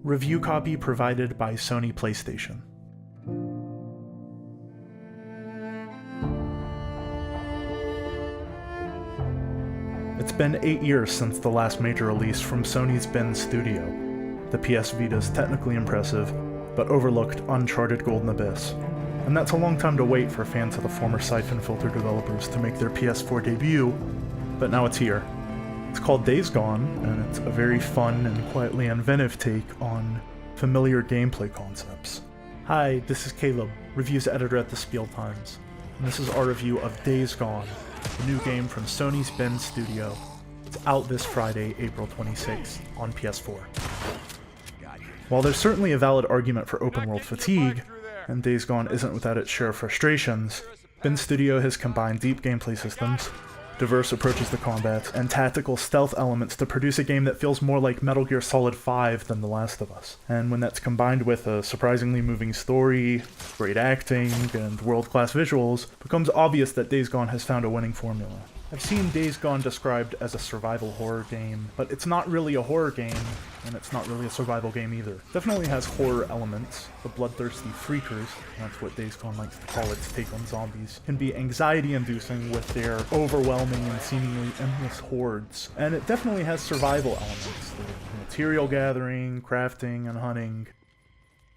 Review copy provided by Sony PlayStation. It's been 8 years since the last major release from Sony's Bend studio. The PS Vita's technically impressive, but overlooked Uncharted Golden Abyss. And that's a long time to wait for fans of the former Siphon Filter developers to make their PS4 debut, but now it's here. It's called Days Gone, and it's a very fun and quietly inventive take on familiar gameplay concepts. Hi, this is Caleb, reviews editor at the Spiel Times, and this is our review of Days Gone, a new game from Sony's Bend studio. It's out this Friday, April 26th, on PS4. While there's certainly a valid argument for open world fatigue, and Days Gone isn't without its share of frustrations, Bend Studio has combined deep gameplay systems, diverse approaches to combat, and tactical stealth elements to produce a game that feels more like Metal Gear Solid 5 than The Last of Us. And when that's combined with a surprisingly moving story, great acting, and world-class visuals, it becomes obvious that Days Gone has found a winning formula. I've seen Days Gone described as a survival horror game, but it's not really a horror game, and it's not really a survival game either. It definitely has horror elements. The bloodthirsty freakers, that's what Days Gone likes to call its take on zombies, can be anxiety-inducing with their overwhelming and seemingly endless hordes. And it definitely has survival elements, the material gathering, crafting, and hunting.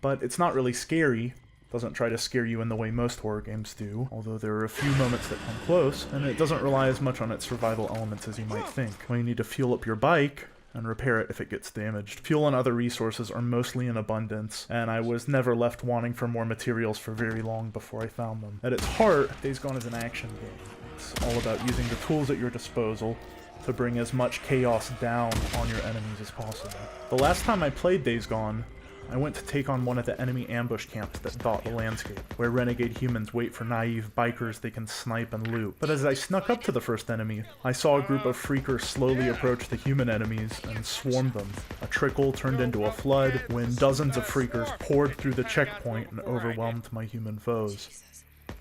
But it's not really scary. Doesn't try to scare you in the way most horror games do, although there are a few moments that come close, and it doesn't rely as much on its survival elements as you might think. When you need to fuel up your bike, and repair it if it gets damaged. Fuel and other resources are mostly in abundance, and I was never left wanting for more materials for very long before I found them. At its heart, Days Gone is an action game. It's all about using the tools at your disposal to bring as much chaos down on your enemies as possible. The last time I played Days Gone, I went to take on one of the enemy ambush camps that dot the landscape, where renegade humans wait for naive bikers they can snipe and loot. But as I snuck up to the first enemy, I saw a group of freakers slowly approach the human enemies and swarm them. A trickle turned into a flood when dozens of freakers poured through the checkpoint and overwhelmed my human foes.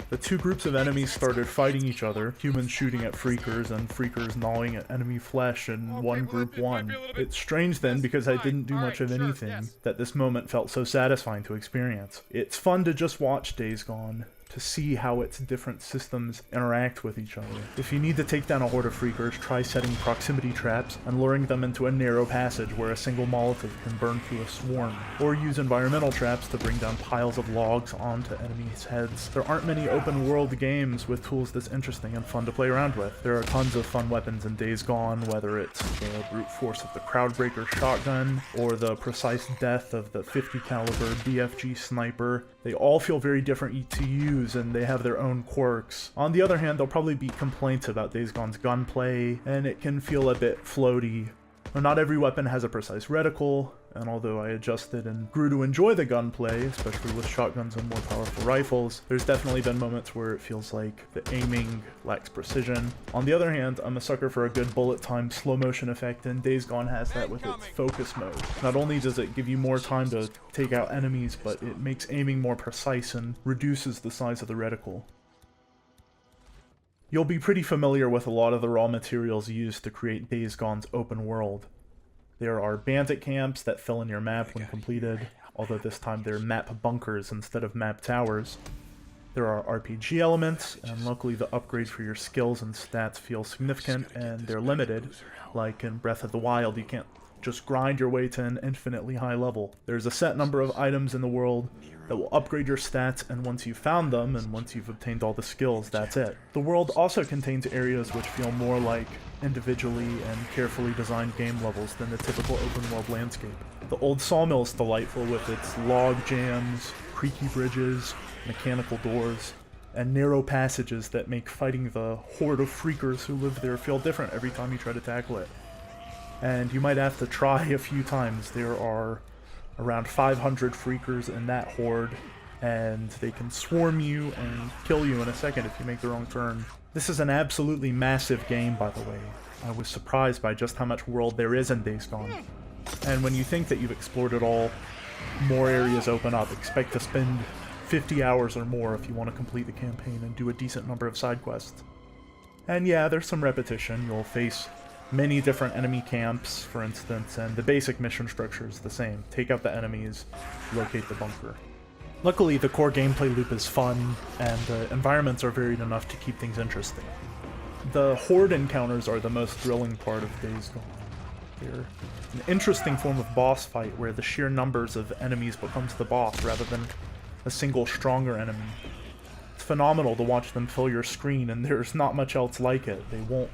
The two groups of enemies started fighting each other, humans shooting at freakers and freakers gnawing at enemy flesh, and one group won. It's strange then, because I didn't do much of anything, that this moment felt so satisfying to experience. It's fun to just watch Days Gone, to see how its different systems interact with each other. If you need to take down a horde of freakers, try setting proximity traps and luring them into a narrow passage where a single Molotov can burn through a swarm. Or use environmental traps to bring down piles of logs onto enemies' heads. There aren't many open world games with tools this interesting and fun to play around with. There are tons of fun weapons in Days Gone, whether it's the brute force of the Crowdbreaker shotgun, or the precise death of the 50 caliber BFG sniper. They all feel very different to use, and they have their own quirks. On the other hand, there'll probably be complaints about Days Gone's gunplay, and it can feel a bit floaty. Not every weapon has a precise reticle, and although I adjusted and grew to enjoy the gunplay, especially with shotguns and more powerful rifles, there's definitely been moments where it feels like the aiming lacks precision. On the other hand, I'm a sucker for a good bullet-timed slow-motion effect, and Days Gone has that with its focus mode. Not only does it give you more time to take out enemies, but it makes aiming more precise and reduces the size of the reticle. You'll be pretty familiar with a lot of the raw materials used to create Days Gone's open world. There are bandit camps that fill in your map when completed, although this time they're map bunkers instead of map towers. There are RPG elements, and luckily the upgrades for your skills and stats feel significant, and they're limited. Like in Breath of the Wild, you can't just grind your way to an infinitely high level. There's a set number of items in the world that will upgrade your stats, and once you've found them, and once you've obtained all the skills, that's it. The world also contains areas which feel more like individually and carefully designed game levels than the typical open world landscape. The old sawmill is delightful with its log jams, creaky bridges, mechanical doors, and narrow passages that make fighting the horde of freakers who live there feel different every time you try to tackle it. And you might have to try a few times. There are around 500 freakers in that horde, and they can swarm you and kill you in a second if you make the wrong turn. This is an absolutely massive game, by the way. I was surprised by just how much world there is in Days Gone. And when you think that you've explored it all, more areas open up. Expect to spend 50 hours or more if you want to complete the campaign and do a decent number of side quests. And yeah, there's some repetition. You'll face many different enemy camps, for instance, and the basic mission structure is the same. Take out the enemies, locate the bunker. Luckily, the core gameplay loop is fun, and the environments are varied enough to keep things interesting. The Horde encounters are the most thrilling part of Days Gone. They're an interesting form of boss fight where the sheer numbers of enemies becomes the boss rather than a single stronger enemy. It's phenomenal to watch them fill your screen, and there's not much else like it. They won't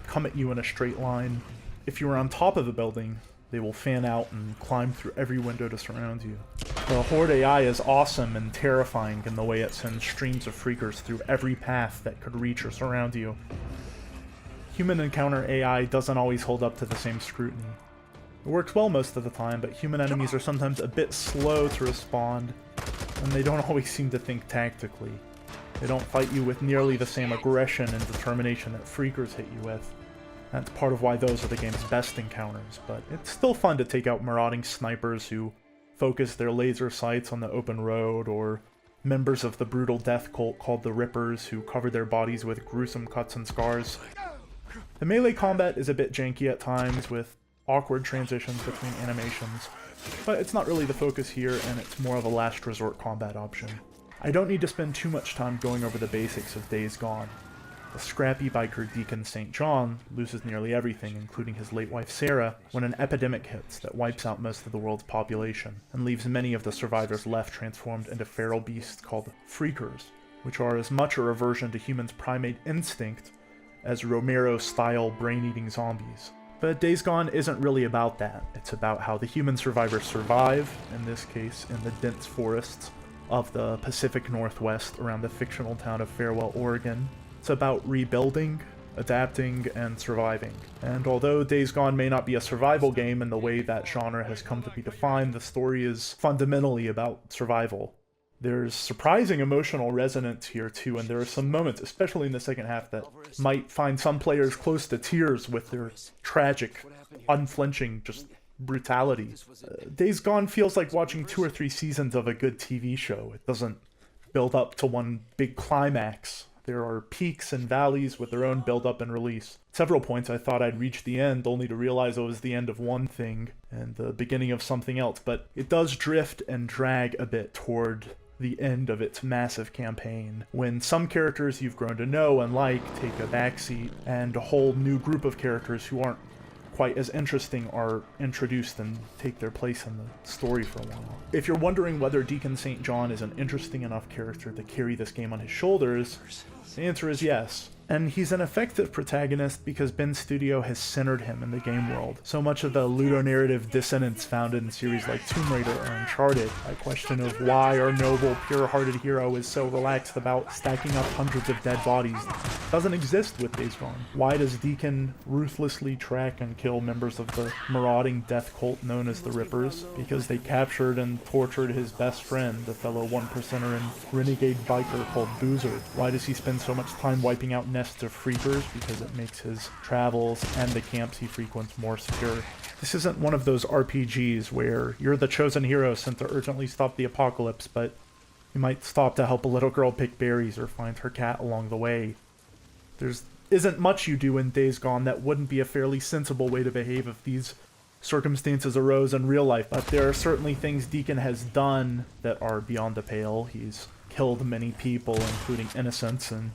come at you in a straight line. If you are on top of a building, they will fan out and climb through every window to surround you. The Horde AI is awesome and terrifying in the way it sends streams of freakers through every path that could reach or surround you. Human encounter AI doesn't always hold up to the same scrutiny. It works well most of the time, but human enemies are sometimes a bit slow to respond, and they don't always seem to think tactically. They don't fight you with nearly the same aggression and determination that freakers hit you with. That's part of why those are the game's best encounters, but it's still fun to take out marauding snipers who focus their laser sights on the open road, or members of the brutal death cult called the Rippers who cover their bodies with gruesome cuts and scars. The melee combat is a bit janky at times, with awkward transitions between animations, but it's not really the focus here, and it's more of a last resort combat option. I don't need to spend too much time going over the basics of Days Gone. The scrappy biker Deacon St. John loses nearly everything, including his late wife Sarah, when an epidemic hits that wipes out most of the world's population, and leaves many of the survivors left transformed into feral beasts called freakers, which are as much a reversion to humans' primate instinct as Romero-style brain-eating zombies. But Days Gone isn't really about that. It's about how the human survivors survive, in this case in the dense forests of the Pacific Northwest around the fictional town of Farewell, Oregon. It's about rebuilding, adapting, and surviving. And although Days Gone may not be a survival game in the way that genre has come to be defined, the story is fundamentally about survival. There's surprising emotional resonance here too, and there are some moments, especially in the second half, that might find some players close to tears with their tragic, unflinching, just brutality. Days Gone feels like watching 2 or 3 seasons of a good TV show. It doesn't build up to one big climax. There are peaks and valleys with their own build-up and release. At several points I thought I'd reach the end, only to realize it was the end of one thing and the beginning of something else, but it does drift and drag a bit toward the end of its massive campaign, when some characters you've grown to know and like take a backseat, and a whole new group of characters who aren't quite as interesting are introduced and take their place in the story for a while. If you're wondering whether Deacon St. John is an interesting enough character to carry this game on his shoulders, the answer is yes. And he's an effective protagonist because Ben's studio has centered him in the game world. So much of the ludonarrative dissonance found in series like Tomb Raider or Uncharted, a question of why our noble, pure-hearted hero is so relaxed about stacking up hundreds of dead bodies, doesn't exist with Days Gone. Why does Deacon ruthlessly track and kill members of the marauding death cult known as the Rippers? Because they captured and tortured his best friend, a fellow one-percenter and renegade biker called Boozer. Why does he spend so much time wiping out nests of freakers? Because it makes his travels and the camps he frequents more secure. This isn't one of those RPGs where you're the chosen hero sent to urgently stop the apocalypse, but you might stop to help a little girl pick berries or find her cat along the way. There isn't much you do in Days Gone that wouldn't be a fairly sensible way to behave if these circumstances arose in real life, but there are certainly things Deacon has done that are beyond the pale. He's killed many people, including innocents, and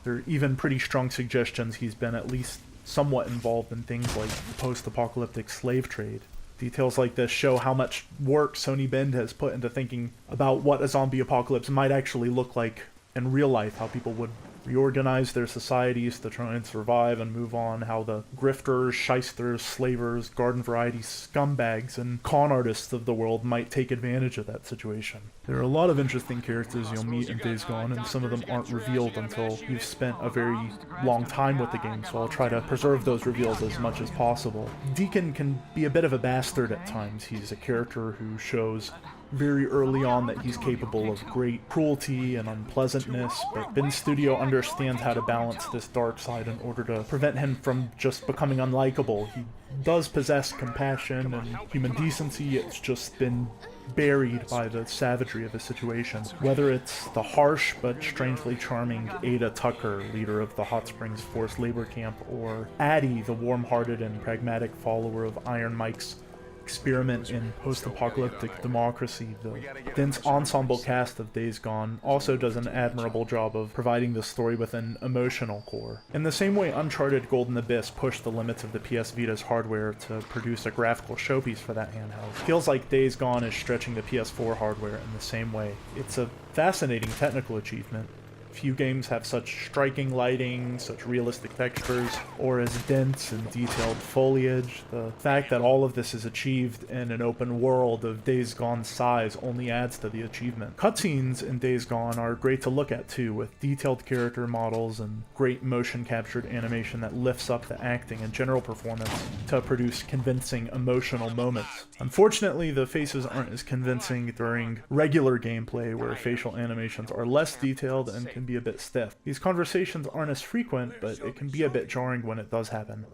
there are even pretty strong suggestions he's been at least somewhat involved in things like the post-apocalyptic slave trade. Details like this show how much work Sony Bend has put into thinking about what a zombie apocalypse might actually look like in real life, how people would reorganize their societies to try and survive and move on, how the grifters, shysters, slavers, garden variety scumbags, and con artists of the world might take advantage of that situation. There are a lot of interesting characters you'll meet in Days Gone, and some of them aren't revealed until you've spent a very long time with the game, so I'll try to preserve those reveals as much as possible. Deacon can be a bit of a bastard at times. He's a character who shows very early on that he's capable of great cruelty and unpleasantness, but Bin Studio understands how to balance this dark side in order to prevent him from just becoming unlikable. He does possess compassion and human decency, it's just been buried by the savagery of the situation. Whether it's the harsh but strangely charming Ada Tucker, leader of the Hot Springs forced labor camp, or Addie, the warm-hearted and pragmatic follower of Iron Mike's experiment in post-apocalyptic democracy, the dense ensemble cast of Days Gone also does an admirable job of providing the story with an emotional core. In the same way Uncharted Golden Abyss pushed the limits of the PS Vita's hardware to produce a graphical showpiece for that handheld, it feels like Days Gone is stretching the PS4 hardware in the same way. It's a fascinating technical achievement. Few games have such striking lighting, such realistic textures, or as dense and detailed foliage. The fact that all of this is achieved in an open world of Days Gone's size only adds to the achievement. Cutscenes in Days Gone are great to look at too, with detailed character models and great motion captured animation that lifts up the acting and general performance to produce convincing emotional moments. Unfortunately, the faces aren't as convincing during regular gameplay, where facial animations are less detailed and can be a bit stiff. These conversations aren't as frequent, but it can be a bit jarring when it does happen,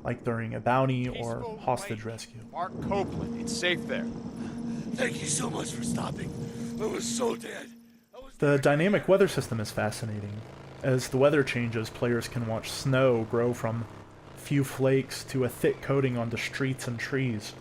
like during a bounty or hostage rescue. Mark Copeland, it's safe there. Thank you so much for stopping. I was so dead. The dynamic weather system is fascinating. As the weather changes, players can watch snow grow from few flakes to a thick coating onto streets and trees.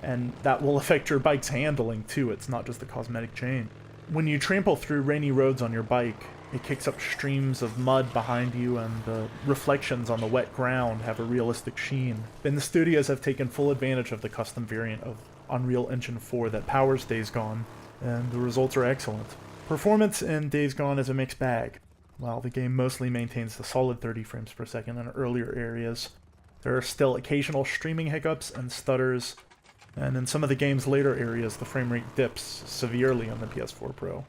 And that will affect your bike's handling too, it's not just a cosmetic change. When you trample through rainy roads on your bike, it kicks up streams of mud behind you, and the reflections on the wet ground have a realistic sheen. Bin Studios have taken full advantage of the custom variant of Unreal Engine 4 that powers Days Gone, and the results are excellent. Performance in Days Gone is a mixed bag. While the game mostly maintains the solid 30 frames per second in earlier areas, there are still occasional streaming hiccups and stutters, and in some of the game's later areas the frame rate dips severely on the PS4 Pro.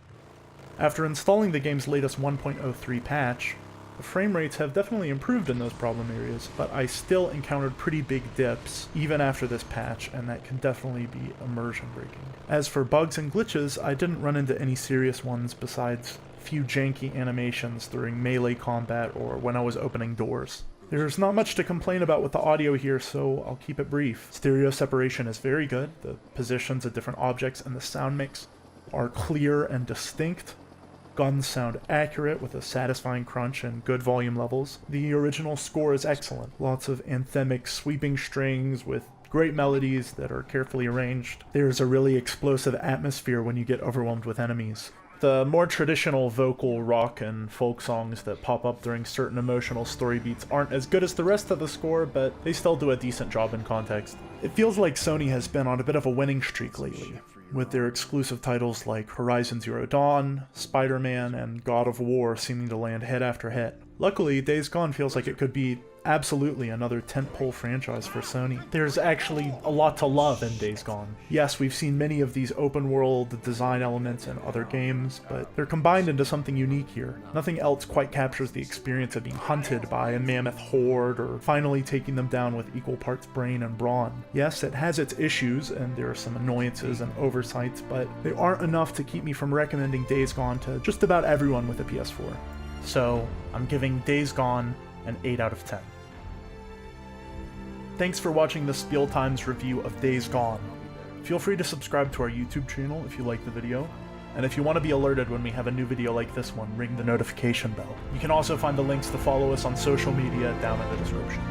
After installing the game's latest 1.03 patch, the frame rates have definitely improved in those problem areas, but I still encountered pretty big dips even after this patch, and that can definitely be immersion breaking. As for bugs and glitches, I didn't run into any serious ones besides a few janky animations during melee combat or when I was opening doors. There's not much to complain about with the audio here, so I'll keep it brief. Stereo separation is very good, the positions of different objects and the sound mix are clear and distinct. Guns sound accurate with a satisfying crunch and good volume levels. The original score is excellent. Lots of anthemic sweeping strings with great melodies that are carefully arranged. There's a really explosive atmosphere when you get overwhelmed with enemies. The more traditional vocal rock and folk songs that pop up during certain emotional story beats aren't as good as the rest of the score, but they still do a decent job in context. It feels like Sony has been on a bit of a winning streak lately, with their exclusive titles like Horizon Zero Dawn, Spider-Man, and God of War seeming to land hit after hit. Luckily, Days Gone feels like it could be absolutely another tentpole franchise for Sony. There's actually a lot to love in Days Gone. Yes, we've seen many of these open-world design elements in other games, but they're combined into something unique here. Nothing else quite captures the experience of being hunted by a mammoth horde, or finally taking them down with equal parts brain and brawn. Yes, it has its issues, and there are some annoyances and oversights, but they aren't enough to keep me from recommending Days Gone to just about everyone with a PS4. So, I'm giving Days Gone an 8 out of 10. Thanks for watching the Spiel Times review of Days Gone. Feel free to subscribe to our YouTube channel if you like the video, and if you want to be alerted when we have a new video like this one, ring the notification bell. You can also find the links to follow us on social media down in the description.